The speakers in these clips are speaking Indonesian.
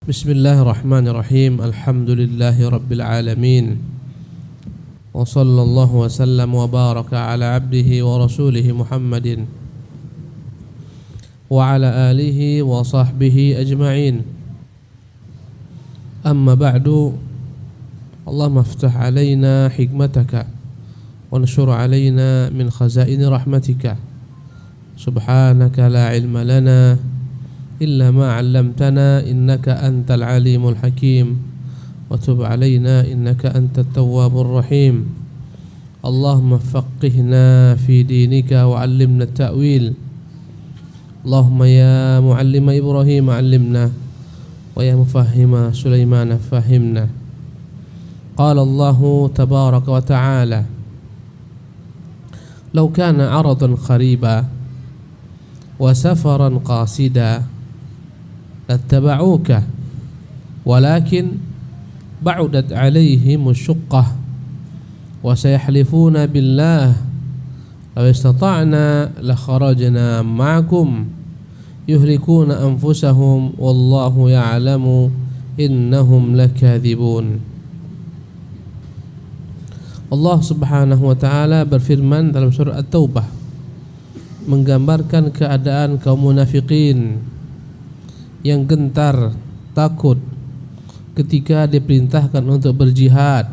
Bismillahirrahmanirrahim. Alhamdulillahi rabbil alamin. Wa sallallahu wa sallam wa baraka ala abdihi wa rasulihi Muhammadin wa ala alihi wa sahbihi ajma'in. Amma ba'du. Allahumma aftah alaina hikmataka wa anshur alaina min khazaini rahmatika. Subhanaka la ilma lana illa ma 'allamtana innaka antal alimul hakim wa tub 'alaina innaka antat tawwabur rahim. Allahumma faqihna fi dinika wa 'allimna at-ta'wil. Allahumma ya muallima Ibrahim 'allimna wa ya mufahhima Sulaiman fahimna. Qala Allah tabaraka wa ta'ala, law kana 'aradan qariba wa safaran qasida lattaba'uka walakin ba'udat 'alaihim asy-syuqqah wa sayahlifuna billah law istata'na la kharajna ma'akum yuhlikuna anfusahum wallahu ya'lamu innahum lakadzibun. Allah Subhanahu wa ta'ala berfirman dalam surah At-Taubah menggambarkan keadaan kaum munafikin yang gentar, takut ketika diperintahkan untuk berjihad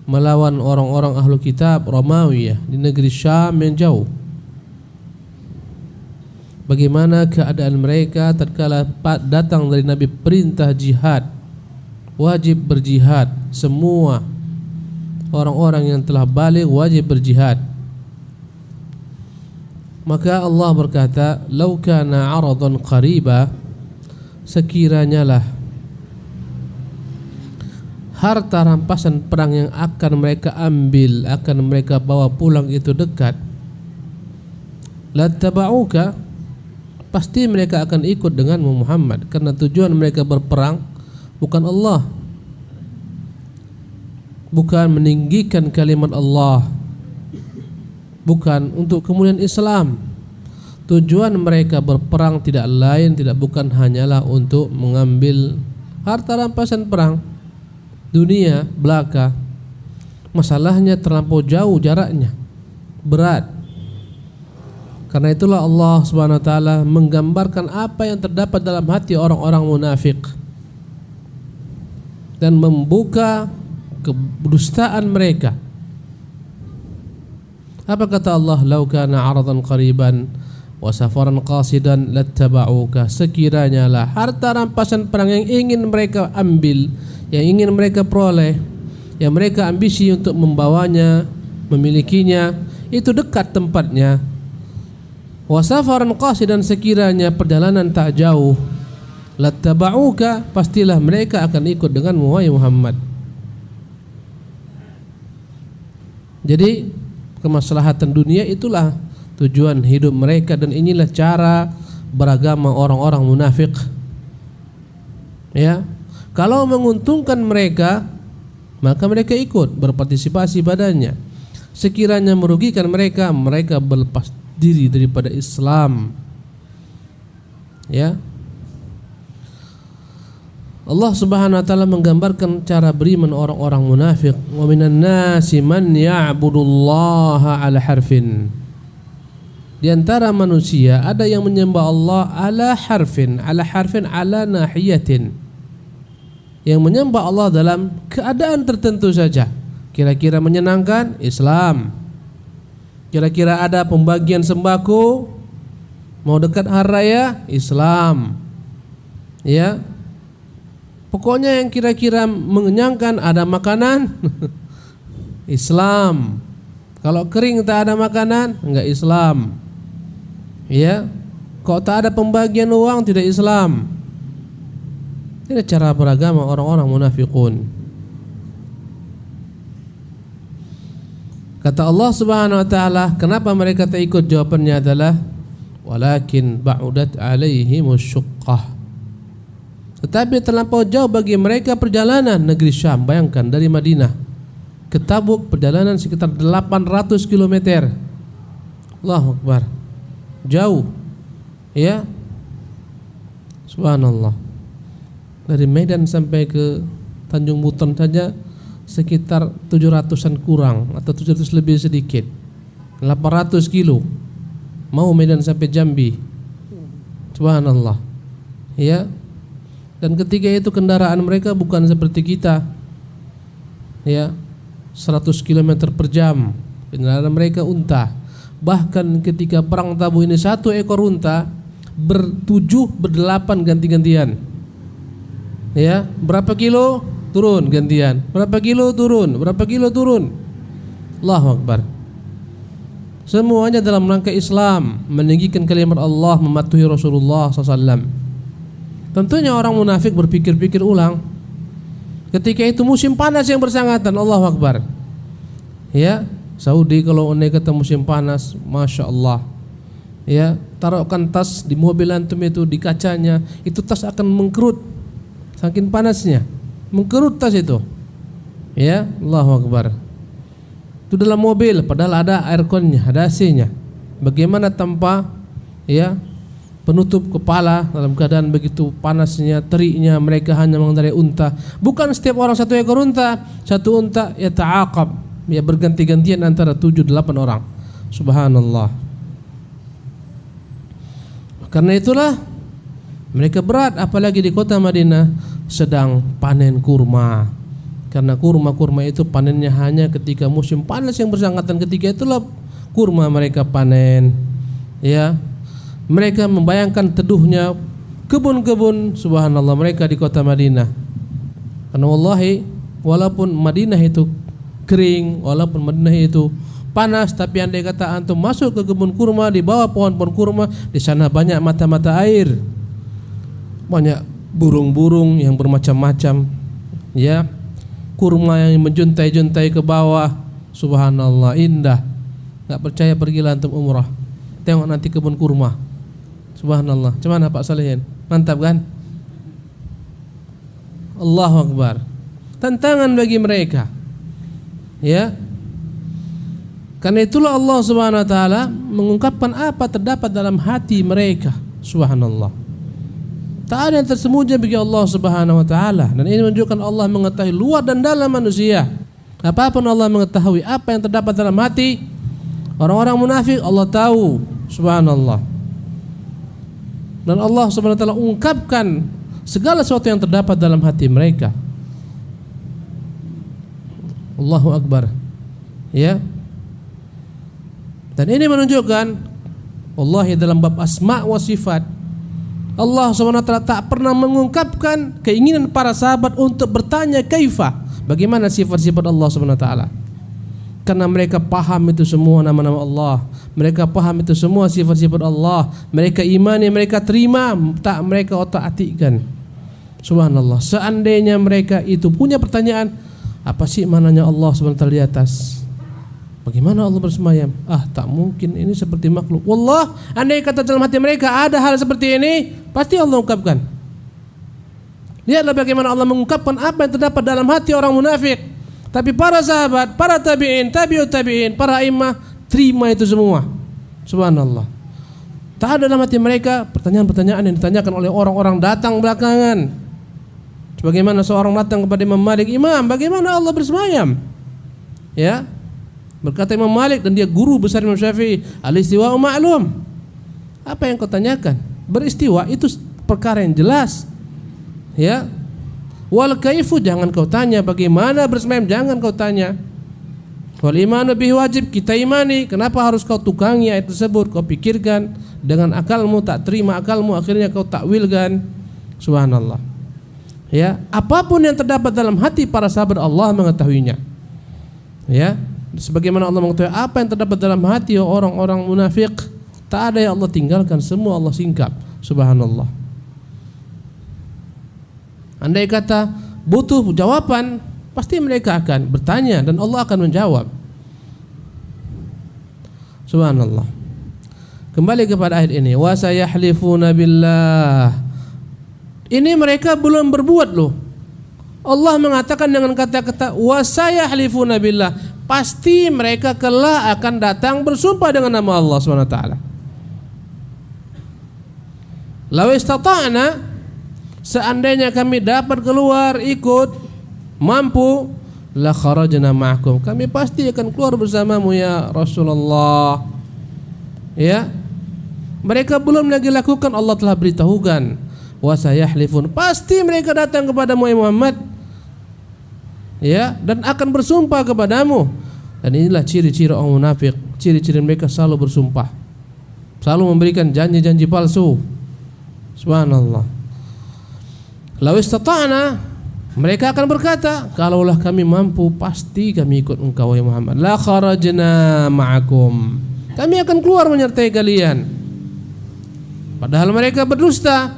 melawan orang-orang ahlu kitab Romawi di negeri Syam yang jauh. Bagaimana keadaan mereka tatkala datang dari Nabi perintah jihad, wajib berjihad, semua orang-orang yang telah baligh wajib berjihad. Maka Allah berkata, "Lau kana 'aradan qariba," sekiranya lah harta rampasan perang yang akan mereka ambil, akan mereka bawa pulang itu dekat, lattaba'uka, pasti mereka akan ikut denganmu Muhammad, karena tujuan mereka berperang bukan Allah, bukan meninggikan kalimat Allah, bukan untuk kemuliaan Islam. Tujuan mereka berperang tidak lain, tidak bukan hanyalah untuk mengambil harta rampasan perang, dunia belaka. Masalahnya terlampau jauh jaraknya, berat. Karena itulah Allah Subhanahu wa taala menggambarkan apa yang terdapat dalam hati orang-orang munafik dan membuka kedustaan mereka. Apa kata Allah? Lau kana 'aradan qariban wa safaran qasidan lattaba'uka, sekiranya lah harta rampasan perang yang ingin mereka ambil, yang ingin mereka peroleh, yang mereka ambisi untuk membawanya, memilikinya, itu dekat tempatnya. Wa safaran qasidan, sekiranya perjalanan tak jauh, lattaba'uka, pastilah mereka akan ikut denganmu wahai Muhammad. Jadi kemaslahatan dunia itulah tujuan hidup mereka, dan inilah cara beragama orang-orang munafik. Ya, kalau menguntungkan mereka, maka mereka ikut berpartisipasi padanya. Sekiranya merugikan mereka, mereka berlepas diri daripada Islam. Ya, Allah Subhanahu wa taala menggambarkan cara beriman orang-orang munafik. Wa minan nasi man ya'budullaha 'ala harfin. Di antara manusia ada yang menyembah Allah ala harfin, ala nahiyatin. Yang menyembah Allah dalam keadaan tertentu saja. Kira-kira menyenangkan, Islam. Kira-kira ada pembagian sembako, mau dekat hari raya, Islam. Ya. Pokoknya yang kira-kira mengenyangkan, ada makanan, Islam. Kalau kering tak ada makanan, enggak Islam. Ya, kalau tak ada pembagian uang, tidak Islam. Ini cara beragama orang-orang munafikun. Kata Allah Subhanahu wa taala, kenapa mereka tak ikut? Jawabannya adalah walakin ba'udat 'alaihimus syuqqah. Tetapi terlampau jauh bagi mereka perjalanan negeri Syam. Bayangkan dari Madinah ke Tabuk perjalanan sekitar 800 km. Allahu Akbar. Jauh. Ya. Subhanallah. Dari Medan sampai ke Tanjung Buton saja sekitar 700-an kurang atau 700 lebih sedikit. 800 kilo. Mau Medan sampai Jambi. Subhanallah. Ya. Dan ketika itu kendaraan mereka bukan seperti kita. Ya. 100 km per jam. Kendaraan mereka unta. Bahkan ketika perang Tabuh ini 1 ekor unta ber-7 ber-8 ganti-gantian. Ya, berapa kilo turun gantian, berapa kilo turun, berapa kilo turun. Allahu Akbar. Semuanya dalam rangka Islam, meninggikan kalimat Allah, mematuhi Rasulullah SAW. Tentunya orang munafik berpikir-pikir ulang. Ketika itu musim panas yang bersangkutan, Allahu Akbar. Ya, Saudi kalau naik kata musim panas, Masya Allah. Ya, taruhkan tas di mobil antum itu, di kacanya, itu tas akan mengkerut. Saking panasnya, mengkerut tas itu. Ya, Allahu Akbar. Itu dalam mobil, padahal ada airconnya, ada AC-nya. Bagaimana tanpa ya penutup kepala dalam keadaan begitu panasnya, teriknya, mereka hanya mengendarai unta. Bukan setiap orang 1 ekor unta, 1 unta ya ta'aqab, ya berganti-gantian antara 7-8 orang. Subhanallah. Karena itulah mereka berat, apalagi di kota Madinah sedang panen kurma. Karena kurma-kurma itu panennya hanya ketika musim panas yang bersangkutan, ketika itulah kurma mereka panen. Ya. Mereka membayangkan teduhnya kebun-kebun subhanallah mereka di kota Madinah. Karena wallahi walaupun Madinah itu kering, walaupun Madinah itu panas, tapi andai kata antum masuk ke kebun kurma, di bawah pohon-pohon kurma, di sana banyak mata-mata air. Banyak burung-burung yang bermacam-macam, ya, kurma yang menjuntai-juntai ke bawah, subhanallah indah. Gak percaya pergilah antum umrah, tengok nanti kebun kurma, subhanallah. Cuman Pak Salihin, mantap kan? Allahu Akbar. Tantangan bagi mereka, ya. Karena itulah Allah Subhanahu Wa Taala mengungkapkan apa terdapat dalam hati mereka, subhanallah. Tak ada yang tersembunyi bagi Allah Subhanahu Wa Taala, dan ini menunjukkan Allah mengetahui luar dan dalam manusia. Apapun Allah mengetahui apa yang terdapat dalam hati orang-orang munafik, Allah tahu, subhanallah. Dan Allah Subhanahu Wa Taala ungkapkan segala sesuatu yang terdapat dalam hati mereka. Allahu Akbar. Ya. Dan ini menunjukkan wallahi dalam bab asma wa sifat Allah SWT tak pernah mengungkapkan keinginan para sahabat untuk bertanya kaifa, bagaimana sifat-sifat Allah SWT. Karena mereka paham itu semua nama-nama Allah, mereka paham itu semua sifat-sifat Allah, mereka imani, mereka terima, tak mereka otak-atikkan. Subhanallah. Seandainya mereka itu punya pertanyaan, apa sih mananya Allah SWT di atas? Bagaimana Allah bersemayam? Tak mungkin, ini seperti makhluk. Wallah, andai kata dalam hati mereka ada hal seperti ini, pasti Allah ungkapkan. Lihatlah bagaimana Allah mengungkapkan apa yang terdapat dalam hati orang munafik. Tapi para sahabat, para tabi'in, tabi'ut tabi'in, para imam terima itu semua. Subhanallah. Tak ada dalam hati mereka pertanyaan-pertanyaan yang ditanyakan oleh orang-orang datang belakangan. Sebagaimana seorang datang kepada Imam Malik, "Imam, bagaimana Allah bersemayam?" Ya. Berkata Imam Malik, dan dia guru besar Imam Syafi'i, al-istiwa'u ma'lum. Apa yang kau tanyakan? Beristiwa itu perkara yang jelas. Ya. Wal kaifu jangan kau tanya, bagaimana bersemayam jangan kau tanya. Wal imanu bihi wajib, kita imani. Kenapa harus kau tukangi ayat tersebut? Kau pikirkan dengan akalmu, tak terima akalmu, akhirnya kau takwilkan. Subhanallah. Ya, apapun yang terdapat dalam hati para sahabat Allah mengetahuinya. Ya. Sebagaimana Allah mengetahui apa yang terdapat dalam hati orang-orang munafik, tak ada yang Allah tinggalkan, semua Allah singkap. Subhanallah. Andai kata butuh jawaban, pasti mereka akan bertanya dan Allah akan menjawab. Subhanallah. Kembali kepada ayat ini, wa sayahlifuna billah. Ini mereka belum berbuat loh. Allah mengatakan dengan kata-kata wa sayahlifuna billah, pasti mereka kelak akan datang bersumpah dengan nama Allah SWT. Law istata'na, seandainya kami dapat keluar ikut, mampu, la kharajna ma'akum, kami pasti akan keluar bersamamu ya Rasulullah. Ya, mereka belum lagi lakukan, Allah telah beritahukan, wa sayahlifun, pasti mereka datang kepadamu ya Muhammad, ya, dan akan bersumpah kepadamu. Dan inilah ciri-ciri orang munafik, ciri-ciri mereka selalu bersumpah, selalu memberikan janji-janji palsu. Subhanallah. Law istata'na, mereka akan berkata, kalaulah kami mampu pasti kami ikut engkau ya Muhammad. La kharajna ma'akum, kami akan keluar menyertai kalian. Padahal mereka berdusta.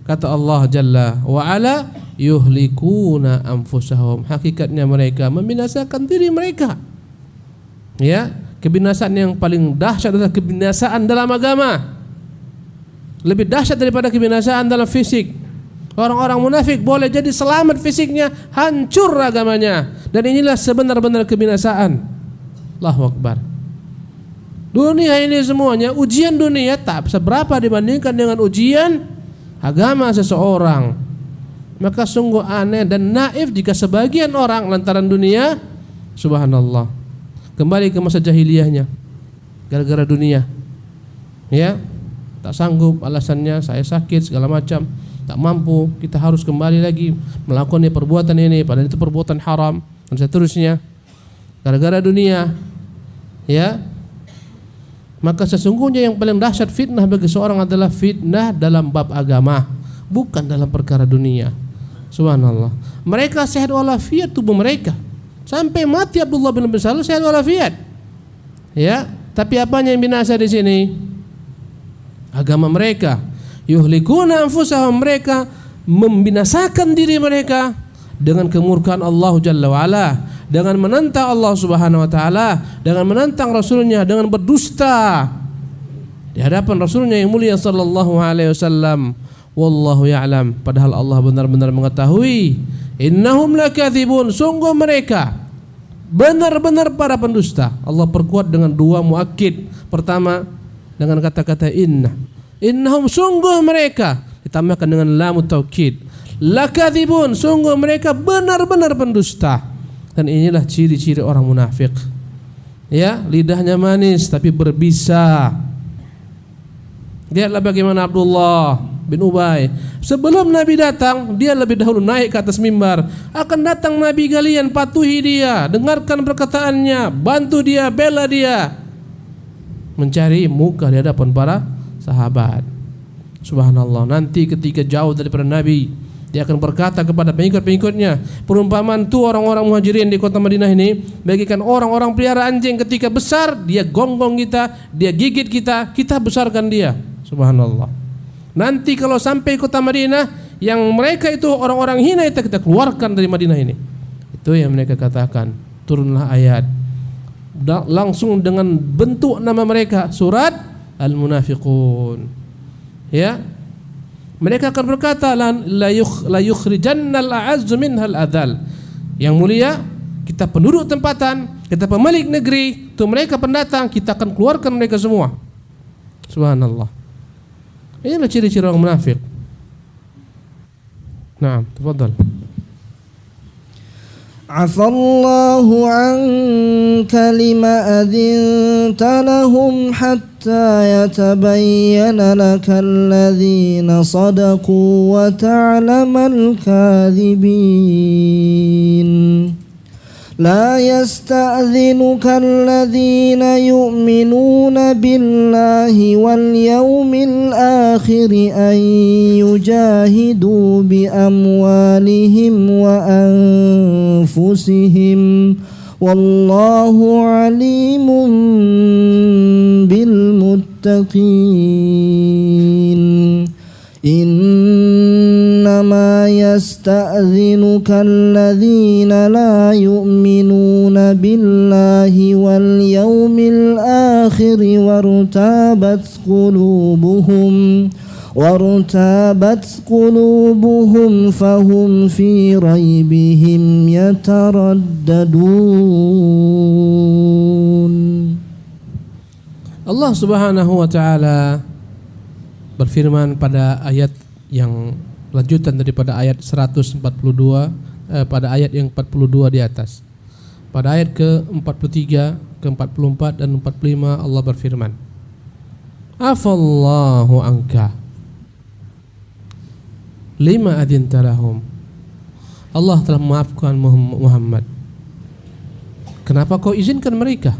Kata Allah Jalla wa Ala, yuhlikuna anfusahum, hakikatnya mereka membinasakan diri mereka. Ya, kebinasaan yang paling dahsyat adalah kebinasaan dalam agama. Lebih dahsyat daripada kebinasaan dalam fisik. Orang-orang munafik boleh jadi selamat fisiknya, hancur agamanya. Dan inilah sebenar-benar kebinasaan. Allahu Akbar. Dunia ini semuanya, ujian dunia tak seberapa dibandingkan dengan ujian agama seseorang. Maka sungguh aneh dan naif jika sebagian orang lantaran dunia, subhanallah, kembali ke masa jahiliyahnya gara-gara dunia. Ya, tak sanggup, alasannya saya sakit segala macam, tak mampu, kita harus kembali lagi melakukan perbuatan ini, padahal itu perbuatan haram dan seterusnya, gara-gara dunia. Ya, maka sesungguhnya yang paling dahsyat fitnah bagi seorang adalah fitnah dalam bab agama, bukan dalam perkara dunia. Subhanallah. Mereka sehat walafiat tubuh mereka, sampai mati Abdullah bin Salul sehat walafiat. Ya, tapi apanya yang binasa di sini? Agama mereka. Yuhlikuna anfusahum, mereka membinasakan diri mereka dengan kemurkaan Allah Jalla wa Ala, dengan menentang Allah Subhanahu wa taala, dengan menentang Rasulnya, dengan berdusta di hadapan Rasulnya yang mulia sallallahu alaihi wasallam. Wallahu ya'lam, padahal Allah benar-benar mengetahui. Innahum lakatsibun, sungguh mereka benar-benar para pendusta. Allah perkuat dengan dua muakkid. Pertama dengan kata-kata innahum, sungguh mereka, ditambahkan dengan lam taukid. Lakatsibun, sungguh mereka benar-benar pendusta. Dan inilah ciri-ciri orang munafik. Ya, lidahnya manis tapi berbisa. Lihatlah bagaimana Abdullah bin Ubay, sebelum Nabi datang, dia lebih dahulu naik ke atas mimbar. Akan datang Nabi kalian, patuhi dia, dengarkan perkataannya, bantu dia, bela dia, mencari muka di hadapan para sahabat. Subhanallah. Nanti ketika jauh daripada Nabi, dia akan berkata kepada pengikut-pengikutnya, perumpamaan tu orang-orang muhajirin di kota Madinah ini bagikan orang-orang pelihara anjing, ketika besar dia gonggong kita, dia gigit kita, kita besarkan dia. Subhanallah. Nanti kalau sampai kota Madinah, yang mereka itu orang-orang hina itu kita keluarkan dari Madinah ini. Itu yang mereka katakan. Turunlah ayat langsung dengan bentuk nama mereka, surat Al-Munafiqun. Ya, mereka akan berkata, la yukhrijannal a'azzu minhal adzal. Yang mulia, kita penduduk tempatan, kita pemilik negeri, itu mereka pendatang, kita akan keluarkan mereka semua. Subhanallah. Inilah ciri-ciri orang munafik. Naam, tafadhal. Afallahu anka lima adhinta lahum hatta yatabayyana laka alladhina sadaqu wa ta'lamal kadhibin. لا يستأذنك الذين يؤمنون بالله واليوم الآخر أن يجاهدوا بأموالهم وأنفسهم والله عليم بالمتقين. إنما يستأذنك الذين لا يؤمنون بالله واليوم الآخر وارتابت قلوبهم فهم في ريبهم يترددون. Allah Subhanahu wa taala berfirman pada ayat yang lanjutan daripada ayat 142 pada ayat yang 42 di atas. Pada ayat ke-43, ke-44 dan 45 Allah berfirman, Afallahu anka lima adzinta lahum. Allah telah memaafkan Muhammad. Kenapa kau izinkan mereka?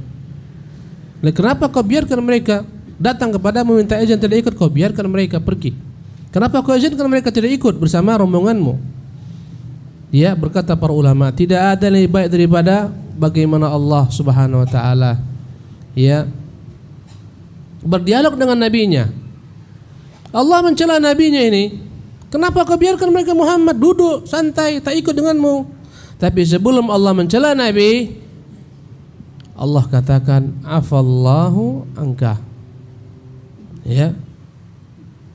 Kenapa kau biarkan mereka datang kepada meminta izin tidak ikut, kau biarkan mereka pergi? Kenapa kau izinkan mereka tidak ikut bersama rombonganmu? Ya, berkata para ulama, tidak ada lebih baik daripada bagaimana Allah Subhanahu wa taala ya berdialog dengan nabinya. Allah mencela nabinya ini, kenapa kau biarkan mereka Muhammad duduk santai tak ikut denganmu? Tapi sebelum Allah mencela nabi, Allah katakan afallahu anka. Ya.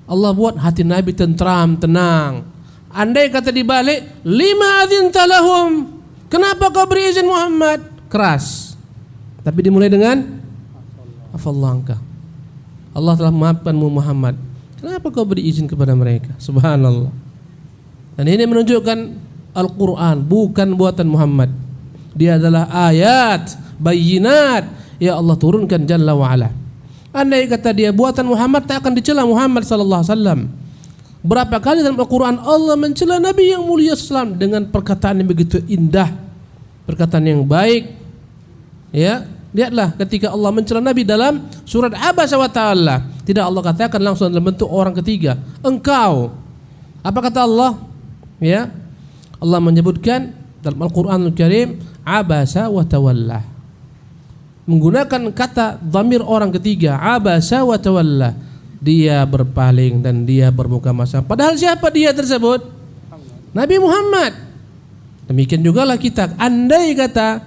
Allah buat hati nabi tentram, tenang. Andai kata dibalik, lima adzinta lahum, kenapa kau beri izin Muhammad? Keras. Tapi dimulai dengan afallahu anka. Allah telah memaafkanmu Muhammad. Kenapa kau beri izin kepada mereka? Subhanallah. Dan ini menunjukkan Al-Quran bukan buatan Muhammad. Dia adalah ayat, bayinat ya Allah turunkan Jalla wa'ala. Andai kata dia buatan Muhammad, tak akan dicela Muhammad sallallahu alaihi wasallam. Berapa kali dalam Al-Quran Allah mencela Nabi yang mulia sallallahu dengan perkataan yang begitu indah, perkataan yang baik. Ya, lihatlah ketika Allah mencela Nabi dalam surat Abasa wa Ta'ala, tidak Allah katakan langsung dalam bentuk orang ketiga, engkau. Apa kata Allah? Ya, Allah menyebutkan dalam Al-Quranul Karim Abasa wa Tawalla, menggunakan kata dhamir orang ketiga, Abasa wa Tawalla. Dia berpaling dan dia bermuka masam. Padahal siapa dia tersebut? Nabi Muhammad. Demikian jugalah kita, andai kata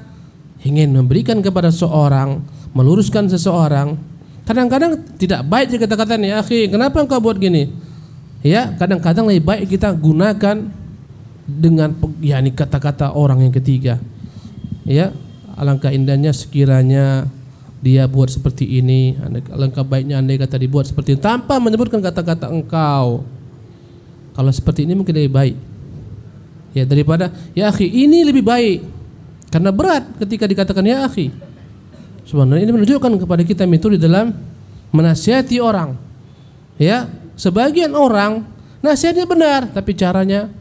ingin memberikan kepada seorang, meluruskan seseorang, kadang-kadang tidak baik dia kata-kata nih, akhi, kenapa engkau buat gini? Ya, kadang-kadang lebih baik kita gunakan dengan yakni kata-kata orang yang ketiga. Ya, alangkah indahnya sekiranya dia buat seperti ini, alangkah baiknya andai kata dibuat seperti ini, tanpa menyebutkan kata-kata engkau. Kalau seperti ini mungkin lebih baik. Ya, daripada ya akhi, ini lebih baik. Karena berat ketika dikatakan ya akhi. Sebenarnya ini menunjukkan kepada kita metode dalam menasihati orang. Ya, sebagian orang nasihatnya benar, tapi caranya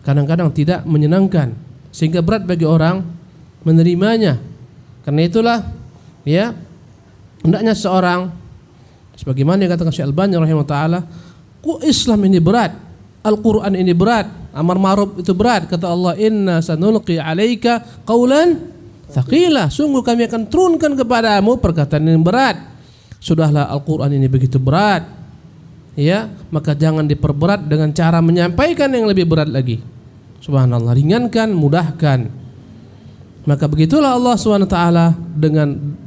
kadang-kadang tidak menyenangkan, sehingga berat bagi orang menerimanya. Karena itulah ya, hendaknya seorang sebagaimana yang katakan Syekh Albani rahimahullah taala, Islam ini berat, Al-Quran ini berat, amar ma'ruf itu berat. Kata Allah, inna sanulqi alaika qawlan thaqila, sungguh kami akan turunkan kepadamu perkataan yang berat. Sudahlah Al-Quran ini begitu berat, ya, maka jangan diperberat dengan cara menyampaikan yang lebih berat lagi. Subhanallah, ringankan, mudahkan. Maka begitulah Allah SWT dengan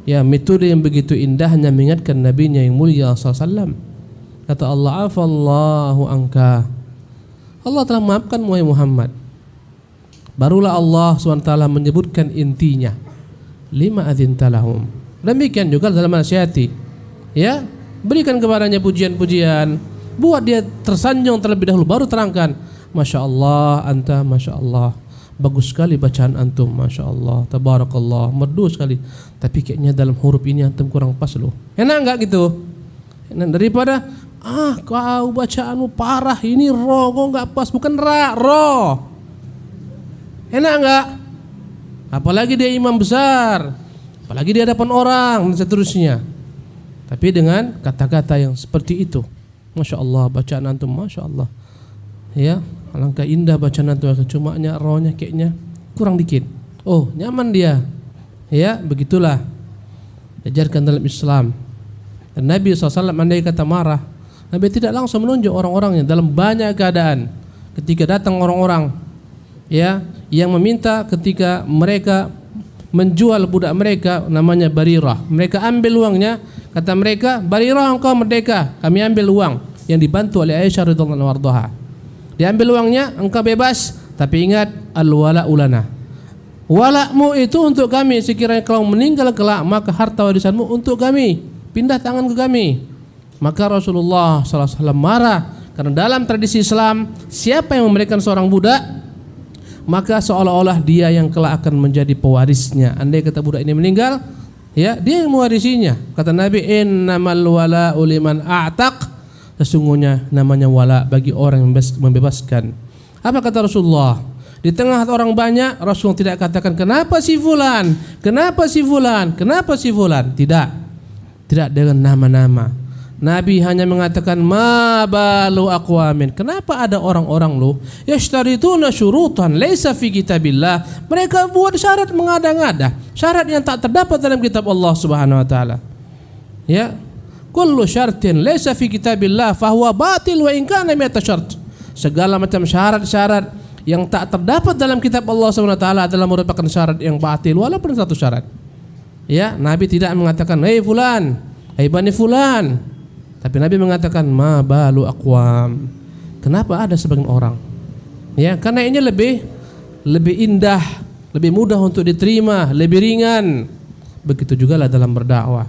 ya metode yang begitu indahnya mengingatkan nabinya yang mulia SAW. Kata Allah, afallahu anka, Allah telah memaafkan Muhammad. Barulah Allah SWT menyebutkan intinya, lima adzinta lahum. Demikian juga dalam nasihati, ya, berikan kepadanya pujian-pujian, buat dia tersanjung terlebih dahulu, baru terangkan, Masya Allah, anta, Masya Allah, bagus sekali bacaan antum, Masya Allah, tabarakallah, merdu sekali. Tapi kayaknya dalam huruf ini antum kurang pas loh. Enak enggak gitu? Enak daripada kau bacaanmu parah, ini ro kok enggak pas, bukan ra, ro. Enak enggak? Apalagi dia imam besar, apalagi di hadapan orang dan seterusnya. Tapi dengan kata-kata yang seperti itu, Masya Allah, bacaan antum, Masya Allah, ya, alangkah indah bacaan antum, cumanya rohnya kayaknya kurang dikit. Oh, nyaman dia. Ya, begitulah diajarkan dalam Islam. Dan Nabi SAW andai kata marah, Nabi tidak langsung menunjuk orang-orangnya dalam banyak keadaan. Ketika datang orang-orang, ya, yang meminta ketika mereka menjual budak mereka namanya Barirah, mereka ambil uangnya, kata mereka, Barirah engkau merdeka, kami ambil uang, yang dibantu oleh Aisyah radhiyallahu anha. Diambil uangnya, engkau bebas, tapi ingat al-wala ulana. Walakmu itu untuk kami, sekiranya kau meninggal kelak, maka harta warisanmu untuk kami, pindah tangan ke kami. Maka Rasulullah SAW marah Karena dalam tradisi Islam, siapa yang memberikan seorang budak, maka seolah-olah dia yang kelak akan menjadi pewarisnya. Andai kata budak ini meninggal, ya dia yang mewarisinya. Kata Nabi, innamal wala'u liman a'taq, sesungguhnya namanya wala bagi orang yang membebaskan. Apa kata Rasulullah? Di tengah orang banyak, Rasulullah tidak katakan kenapa si fulan, kenapa si fulan, kenapa si fulan. Tidak dengan nama-nama. Nabi hanya mengatakan ma balu aqwamin. Kenapa ada orang-orang lu yashtarituna syurutan laisa fi kitabillah. Mereka buat syarat mengada-ngada, syarat yang tak terdapat dalam kitab Allah Subhanahu wa taala. Ya. Kullu syartin laisa fi kitabillah fahuwa batil wa in kana mi'ata syart. Segala macam syarat-syarat yang tak terdapat dalam kitab Allah Subhanahu wa taala adalah merupakan syarat yang batil walaupun satu syarat. Ya, Nabi tidak mengatakan hei fulan, hei bani fulan. Tapi Nabi mengatakan ma balu aqwam. Kenapa ada sebagian orang? Ya, karena ini lebih indah, lebih mudah untuk diterima, lebih ringan. Begitu juga lah dalam berdakwah.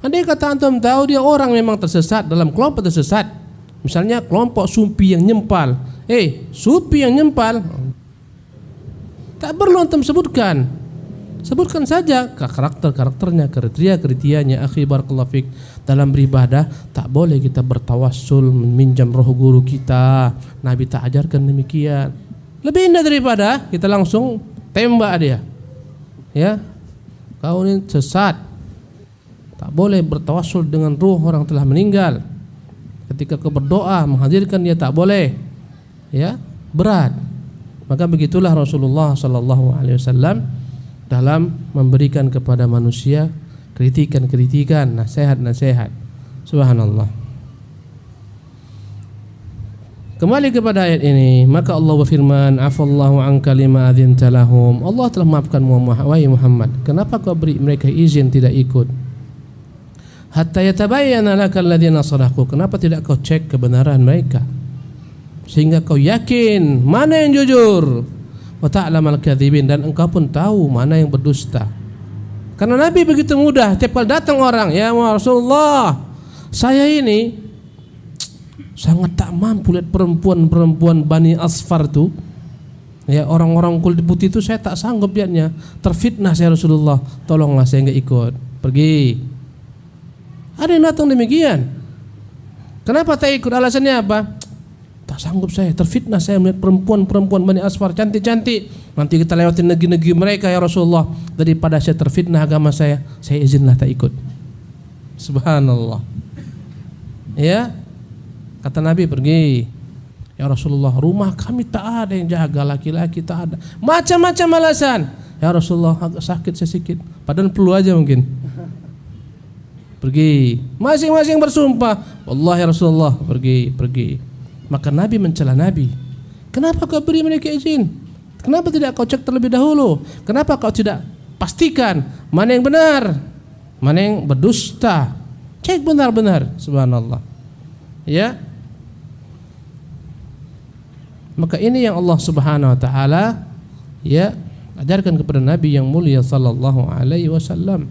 Andai kata antum tahu dia orang memang tersesat dalam kelompok tersesat, misalnya kelompok sufi yang nyempal, sufi yang nyempal, tak perlu antum sebutkan saja karakternya, kriteria-kriterianya. Akhi barakallahu fik, dalam beribadah tak boleh kita bertawassul meminjam roh guru kita. Nabi tak ajarkan demikian. Lebih indah daripada kita langsung tembak dia. Ya, kau ini sesat. Tak boleh bertawassul dengan ruh orang telah meninggal. Ketika kau berdoa menghadirkan dia tak boleh. Ya, berat. Maka begitulah Rasulullah sallallahu alaihi wasallam dalam memberikan kepada manusia kritikan-kritikan, nasihat-nasihat. Subhanallah. Kembali kepada ayat ini, maka Allah berfirman, "Afallahu anka lima adzinta lahum." Allah telah memaafkanmu wahai Muhammad. Kenapa kau beri mereka izin tidak ikut? Hatta yatabayyana lakal ladzina sadaqu. Kenapa tidak kau cek kebenaran mereka sehingga kau yakin mana yang jujur, wa ta'lamal kadzibin, dan engkau pun tahu mana yang berdusta. Karena Nabi begitu mudah, tiap kali datang orang, ya Rasulullah, saya ini sangat tak mampu lihat perempuan-perempuan Bani Asfar tu. Ya, orang-orang kulit putih itu saya tak sanggup lihatnya. Terfitnah saya Rasulullah, tolonglah saya enggak ikut. Pergi. Ada yang datang demikian. Kenapa tak ikut? Alasannya apa? Tak sanggup saya, terfitnah saya melihat perempuan-perempuan Bani Asfar cantik-cantik. Nanti kita lewatin negeri-negeri mereka ya Rasulullah. Daripada saya terfitnah agama saya izinlah tak ikut. Subhanallah. Ya, kata Nabi, pergi. Ya Rasulullah, rumah kami tak ada yang jaga, laki-laki tak ada. Macam-macam alasan. Ya Rasulullah, agak sakit saya sedikit. Padahal perlu aja mungkin. Pergi. Masing-masing bersumpah, wallahi ya Rasulullah, pergi. Maka Nabi mencela Nabi. Kenapa kau beri mereka izin? Kenapa tidak kau cek terlebih dahulu? Kenapa kau tidak pastikan mana yang benar, mana yang berdusta? Cek benar-benar. Subhanallah. Ya. Maka ini yang Allah Subhanahu wa taala ya ajarkan kepada Nabi yang mulia sallallahu alaihi wasallam.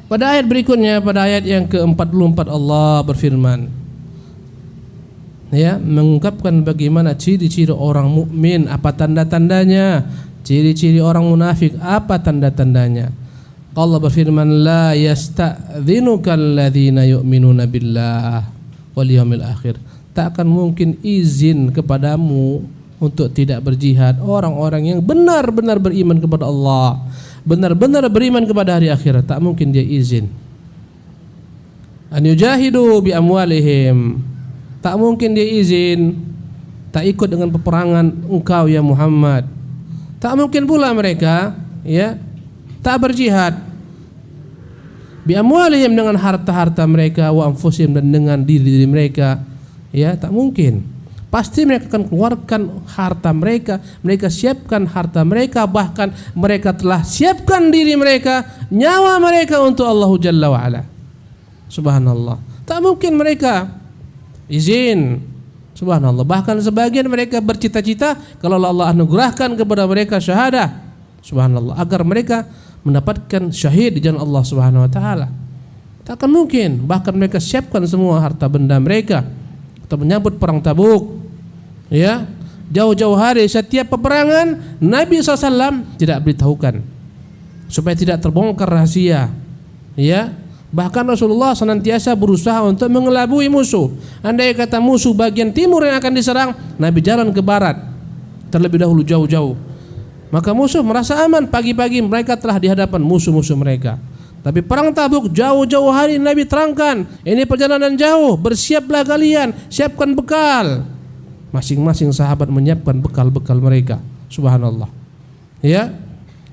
Pada ayat berikutnya, pada ayat yang ke-44 Allah berfirman, ya, mengungkapkan bagaimana ciri-ciri orang mukmin, apa tanda-tandanya, ciri-ciri orang munafik, apa tanda-tandanya. Allah berfirman, la yasta'dzinuka alladzina yu'minuna billah wal yawmil akhir. Tak akan mungkin izin kepadamu untuk tidak berjihad orang-orang yang benar-benar beriman kepada Allah, benar-benar beriman kepada hari akhirat. Tak mungkin dia izin. An yujahidu bi amwalihim. Tak mungkin dia izin tak ikut dengan peperangan engkau ya Muhammad. Tak mungkin pula mereka ya tak berjihad bi amwalihim, dengan harta-harta mereka, wa anfusihim, dan dengan diri mereka. Ya, tak mungkin. Pasti mereka akan keluarkan harta mereka, mereka siapkan harta mereka, bahkan mereka telah siapkan diri mereka, nyawa mereka untuk Allah Jalla wa'ala. Subhanallah. Tak mungkin mereka izin. Subhanallah. Bahkan sebagian mereka bercita-cita kalau Allah anugerahkan kepada mereka syahadah, subhanallah, agar mereka mendapatkan syahid di jalan Allah Subhanahu wa taala. Tak akan mungkin. Bahkan mereka siapkan semua harta benda mereka, atau menyambut perang Tabuk. Ya, jauh-jauh hari setiap peperangan Nabi SAW tidak beritahukan supaya tidak terbongkar rahasia. Ya, bahkan Rasulullah senantiasa berusaha untuk mengelabui musuh. Andai kata musuh bagian timur yang akan diserang, Nabi jalan ke barat terlebih dahulu jauh-jauh. Maka musuh merasa aman, pagi-pagi mereka telah di hadapan musuh-musuh mereka. Tapi perang Tabuk jauh-jauh hari Nabi terangkan, ini perjalanan jauh, bersiaplah kalian, siapkan bekal. Masing-masing sahabat menyiapkan bekal-bekal mereka. Subhanallah. Ya,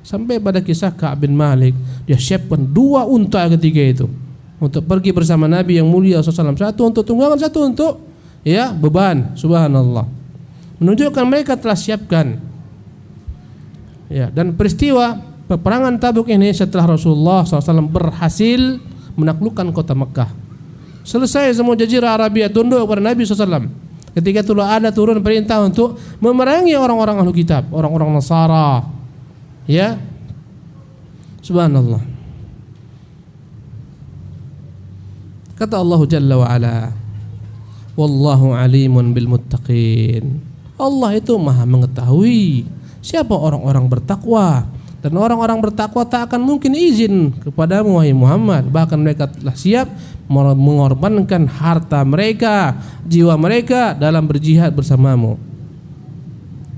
sampai pada kisah Ka'ab bin Malik, dia siapkan 2 unta ketika itu untuk pergi bersama Nabi yang mulia SAW. Satu untuk tunggangan, satu untuk beban. Subhanallah. Menunjukkan mereka telah siapkan. Ya, dan peristiwa peperangan Tabuk ini setelah Rasulullah SAW berhasil menaklukkan kota Mekah. Selesai semua jazirah Arabia tunduk kepada Nabi SAW. Ketika itu ada turun perintah untuk memerangi orang-orang ahlu kitab, orang-orang Nasara. Ya, subhanallah. Kata Allah Jalla wa Ala, wallahu alimun bil muttaqin. Allah itu maha mengetahui siapa orang-orang bertakwa. Dan orang-orang bertakwa tak akan mungkin izin kepadamu wahai Muhammad. Bahkan mereka telah siap mengorbankan harta mereka, jiwa mereka dalam berjihad bersamamu.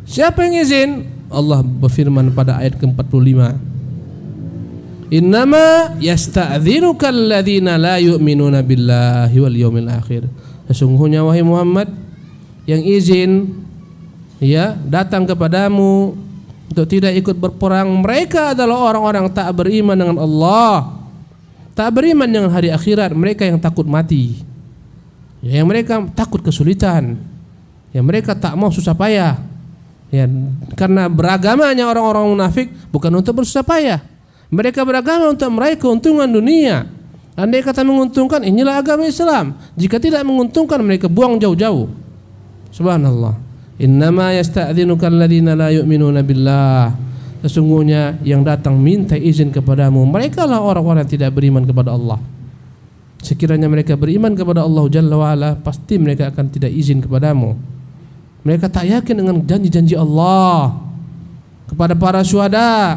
Siapa yang izin? Allah berfirman pada ayat ke-45, innama yasta'dhinuka alladhina la yu'minuna billahi wal yawmil akhir. Sesungguhnya wahai Muhammad, yang izin datang kepadamu untuk tidak ikut berperang mereka adalah orang-orang tak beriman dengan Allah, tak beriman dengan hari akhirat. Mereka yang takut mati, yang mereka takut kesulitan, yang mereka tak mau susah payah. Ya, karena beragamanya orang-orang munafik bukan untuk bersusah payah. Mereka beragama untuk meraih keuntungan dunia. Andai kata menguntungkan, inilah agama Islam. Jika tidak menguntungkan, mereka buang jauh-jauh. Subhanallah. Innama yasta'dhinuka alladhina la yu'minuna billah. Sesungguhnya yang datang minta izin kepadamu mereka lah orang-orang yang tidak beriman kepada Allah. Sekiranya mereka beriman kepada Allah Jalla wa Ala, pasti mereka akan tidak izin kepadamu. Mereka tak yakin dengan janji-janji Allah kepada para syuhada.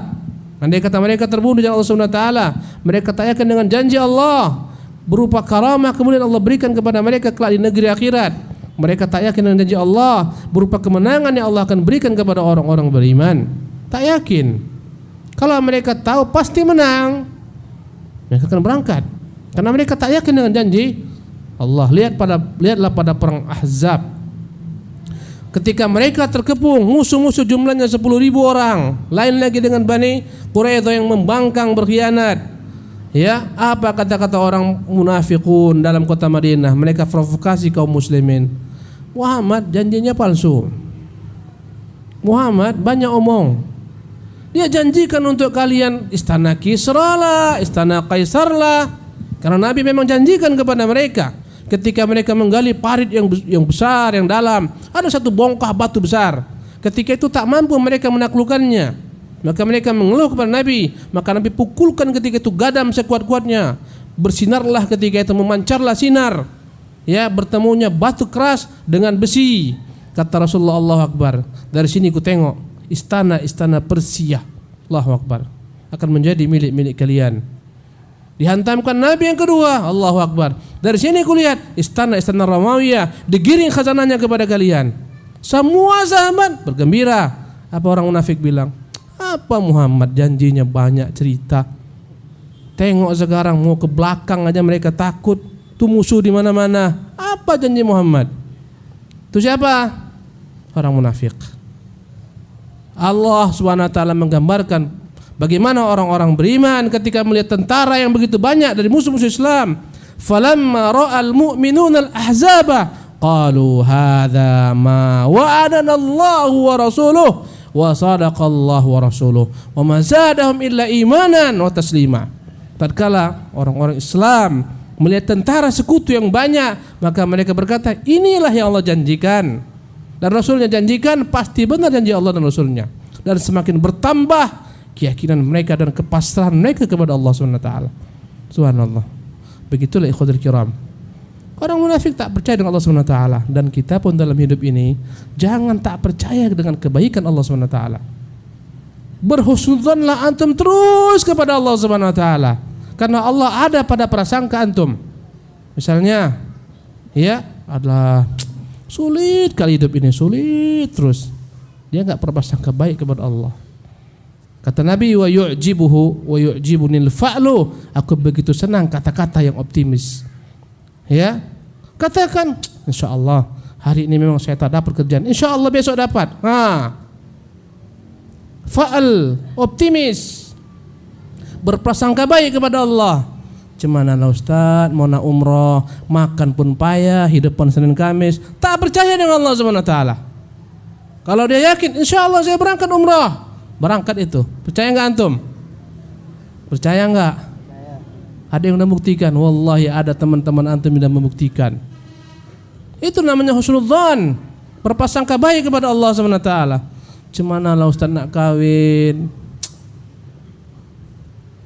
Andai kata mereka terbunuh oleh Allah Subhanahu wa taala, mereka tak yakin dengan janji Allah berupa karamah kemudian Allah berikan kepada mereka kelak di negeri akhirat. Mereka tak yakin dengan janji Allah berupa kemenangan yang Allah akan berikan kepada orang-orang beriman. Tak yakin. Kalau mereka tahu pasti menang, mereka akan berangkat. Karena mereka tak yakin dengan janji Allah. Lihatlah pada perang Ahzab. Ketika mereka terkepung, musuh-musuh jumlahnya 10.000 orang. Lain lagi dengan Bani Quraidah yang membangkang berkhianat. Ya, apa kata-kata orang munafikun dalam kota Madinah? Mereka provokasi kaum muslimin. Muhammad janjinya palsu. Muhammad banyak omong. Dia janjikan untuk kalian istana Kisra lah, istana Kaisar lah. Karena Nabi memang janjikan kepada mereka. Ketika mereka menggali parit yang besar, yang dalam, ada satu bongkah batu besar. Ketika itu tak mampu mereka menaklukkannya. Maka mereka mengeluh kepada Nabi. Maka Nabi pukulkan ketika itu gadam sekuat-kuatnya. Bersinarlah ketika itu, memancarlah sinar. Ya, bertemunya batu keras dengan besi. Kata Rasulullah, Allahu Akbar, dari sini ku tengok istana-istana Persia, Allahu Akbar, akan menjadi milik-milik kalian. Dihantamkan Nabi yang kedua, Allahu Akbar, dari sini ku lihat istana-istana Romawi, digiring khazanahnya kepada kalian. Semua sahabat bergembira. Apa orang munafik bilang? Apa Muhammad janjinya banyak cerita. Tengok sekarang mau ke belakang aja mereka takut. Itu musuh di mana-mana. Apa janji Muhammad? Itu siapa? Orang munafik. Allah Subhanahu wa taala menggambarkan bagaimana orang-orang beriman ketika melihat tentara yang begitu banyak dari musuh-musuh Islam. Falamma ra'al mu'minuna al-ahzaba qalu hadza ma wa'adana Allahu wa rasuluhu wa sadaqallahu wa rasuluhu wa ma zadahum illa imanan wa taslima. Tatkala orang-orang Islam melihat tentara sekutu yang banyak, maka mereka berkata, inilah yang Allah janjikan dan Rasulnya janjikan, pasti benar janji Allah dan Rasulnya. Dan semakin bertambah keyakinan mereka dan kepasrahan mereka kepada Allah SWT. Subhanallah. Begitulah ikhwatul kiram, Orang munafik tak percaya dengan Allah Subhanahu wa taala, dan kita pun dalam hidup ini jangan tak percaya dengan kebaikan Allah Subhanahu wa taala. Berhusnudzonlah antum terus kepada Allah Subhanahu wa taala, karena Allah ada pada prasangka antum. Misalnya, ya, adalah sulit kali hidup ini, sulit terus. Dia enggak berprasangka baik kepada Allah. Kata Nabi, wa yu'jibuhu wa yu'jibunil fa'lu, aku begitu senang kata-kata yang optimis. Ya, katakan, insyaallah hari ini memang saya tak dapat kerjaan, insyaallah besok dapat. Fa'al, optimis, berprasangka baik kepada Allah. Cuman Ustaz, mau nak umroh, makan pun payah, hidup pun Senin Kamis, tak percaya dengan Allah Subhanahu wa taala. Kalau dia yakin, insyaallah saya berangkat umroh, berangkat itu. Percaya enggak antum? Percaya enggak? Ada yang membuktikan, wallahi ada teman-teman antum yang membuktikan. Itu namanya husnudzon, berprasangka baik kepada Allah Subhanahu wa taala. Cemana lah Ustaz nak kawin,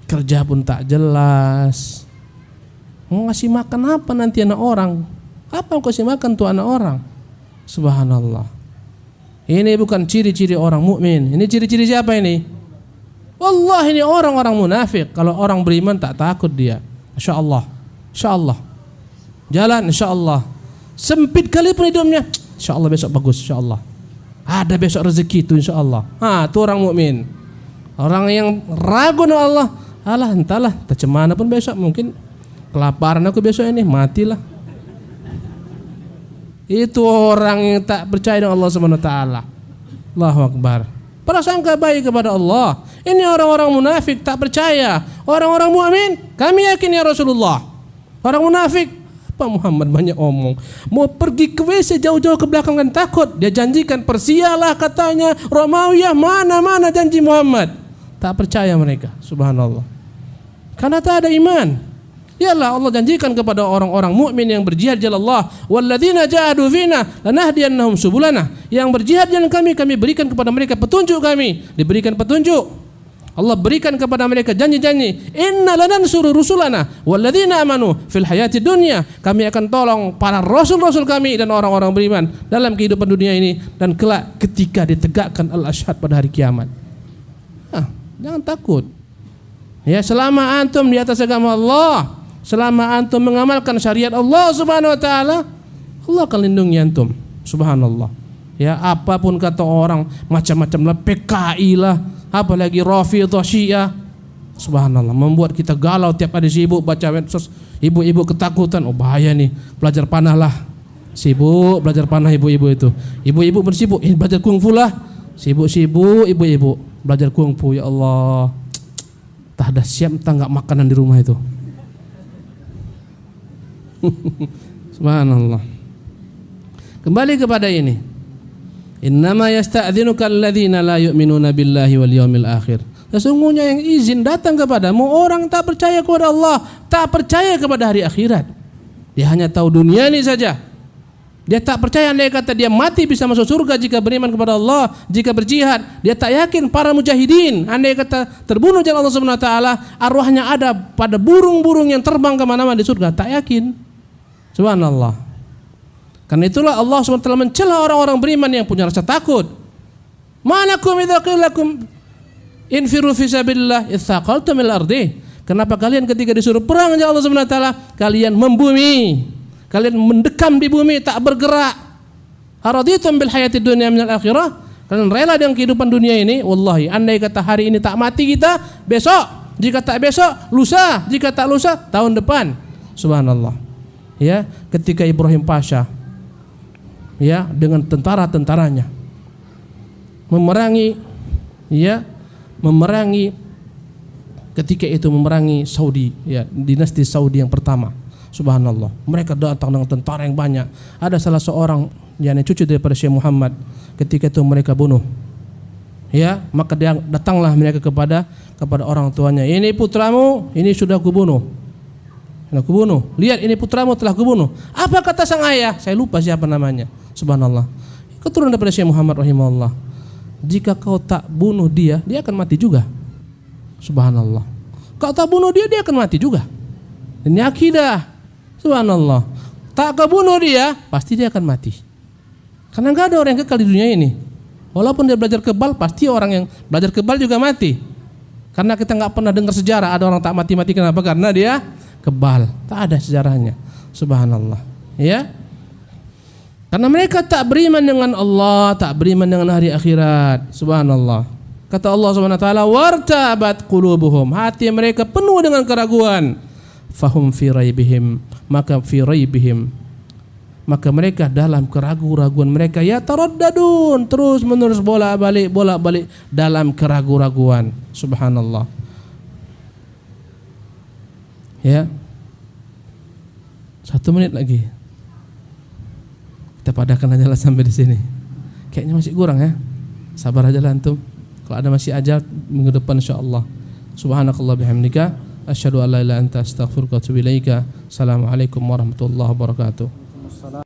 kerja pun tak jelas, mau ngasih makan apa nanti anak orang? Apa yang kasih makan tuh anak orang? Subhanallah. Ini bukan ciri-ciri orang mukmin. Ini ciri-ciri siapa ini? Wallahi ini orang-orang munafik. Kalau orang beriman tak takut dia. Insyaallah, insyaallah. Jalan insyaallah. Sempit kali pun hidupnya, insyaallah besok bagus, insyaallah. Ada besok rezeki itu insyaallah. Itu orang mukmin. Orang yang ragu dengan Allah, alah entahlah, tak cemana pun besok, mungkin kelaparan aku besok ini, matilah. Itu orang yang tak percaya dengan Allah Subhanahu wa taala. Allahu akbar. Prasangka baik kepada Allah. Ini orang-orang munafik tak percaya. Orang-orang mukmin, kami yakin ya Rasulullah. Orang munafik, Pak Muhammad banyak omong, mau pergi ke WC jauh-jauh ke belakang kan takut. Dia janjikan persialah katanya, Romawiah, mana-mana janji Muhammad. Tak percaya mereka, subhanallah. Karena tak ada iman. Yalah Allah janjikan kepada orang-orang mukmin yang berjihad jalan Allah, walladzina jahadu fina lanahdiyannahum subulana. Yang berjihad jalan kami berikan kepada mereka petunjuk kami, diberikan petunjuk. Allah berikan kepada mereka janji-janji, inna lanansuru rusulana walladzina amanu fil hayati dunya. Kami akan tolong para rasul-rasul kami dan orang-orang beriman dalam kehidupan dunia ini dan kelak ketika ditegakkan al-asyhad pada hari kiamat. Jangan takut. Ya, selama antum di atas agama Allah, selama antum mengamalkan syariat Allah Subhanahu wa taala, Allah akan lindungi antum. Subhanallah. Ya, apapun kata orang, macam-macam lah, PKI lah, apalagi Rafidhah Syiah. Subhanallah, membuat kita galau tiap hari sibuk baca medsos. Ibu-ibu ketakutan, oh bahaya nih, belajar panah lah. Sibuk belajar panah ibu-ibu itu. Ibu-ibu bersibuk, belajar kungfu lah. Sibuk-sibuk ibu-ibu belajar kungfu, ya Allah. Tak ada siap enggak makanan di rumah itu. Subhanallah. Kembali kepada ini. Innama yasta'dzinuka alladzina la yu'minuna billahi wal yawmil akhir. Sesungguhnya yang izin datang kepadamu orang tak percaya kepada Allah, tak percaya kepada hari akhirat. Dia hanya tahu dunia ini saja. Dia tak percaya andai kata dia mati bisa masuk surga jika beriman kepada Allah, jika berjihad. Dia tak yakin para mujahidin andai kata terbunuh jalan Allah Subhanahu wa taala, arwahnya ada pada burung-burung yang terbang kemana-mana di surga. Tak yakin. Subhanallah. Karena itulah Allah SWT mencela orang-orang beriman yang punya rasa takut. Malakum idza qila lakum infiru fi sabilillah itsaqaltum il ardi. Kenapa kalian ketika disuruh perang jalan Allah Subhanahu wa taala kalian membumi? Kalian mendekam di bumi, tak bergerak. Araditum bil hayati dunya minal akhirah. Kalian rela dengan kehidupan dunia ini. Wallahi, andai kata hari ini tak mati kita, besok. Jika tak besok, lusa. Jika tak lusa, tahun depan. Subhanallah. Ya, ketika Ibrahim Pasha, ya, dengan tentara-tentaranya memerangi, ya, memerangi ketika itu memerangi Saudi, ya, dinasti Saudi yang pertama. Subhanallah, mereka datang dengan tentara yang banyak. Ada salah seorang yang cucu daripada Syekh Muhammad. Ketika itu mereka bunuh. Ya, maka datanglah mereka kepada orang tuanya. Ini putramu, ini sudah kubunuh. Lihat ini putramu telah kubunuh. Apa kata sang ayah? Saya lupa siapa namanya. Subhanallah. Keturunan daripada Syekh Muhammad rahimahullah. Jika kau tak bunuh dia, dia akan mati juga. Subhanallah. Kau tak bunuh dia, dia akan mati juga. Ini akidah. Subhanallah. tak kebunuh dia, pasti dia akan mati. Karena nggak ada orang yang kekal di dunia ini. Walaupun dia belajar kebal, pasti orang yang belajar kebal juga mati. Karena kita nggak pernah dengar sejarah ada orang tak mati-mati. Kenapa? Karena dia kebal. Tak ada sejarahnya. Subhanallah. Ya. Karena mereka tak beriman dengan Allah, tak beriman dengan hari akhirat. Subhanallah. Kata Allah Subhanahu wa taala, "Wartabat qulubuhum." Hati mereka penuh dengan keraguan. Fahum fi raibihim, maka fi raibihim, maka mereka dalam keraguan mereka ya taraddadun, terus menerus bolak-balik dalam keraguan. Subhanallah. Ya. 1 menit lagi. Kita padahkan aja lah sampai di sini. Kayaknya masih kurang ya. Sabar aja lah antum. Kalau ada masih ajal minggu depan insyaallah. Subhanakallah bihamdika asyhadu an la ilaha illa anta astaghfiruka wa atubu ilaika. Assalamualaikum warahmatullahi wabarakatuh.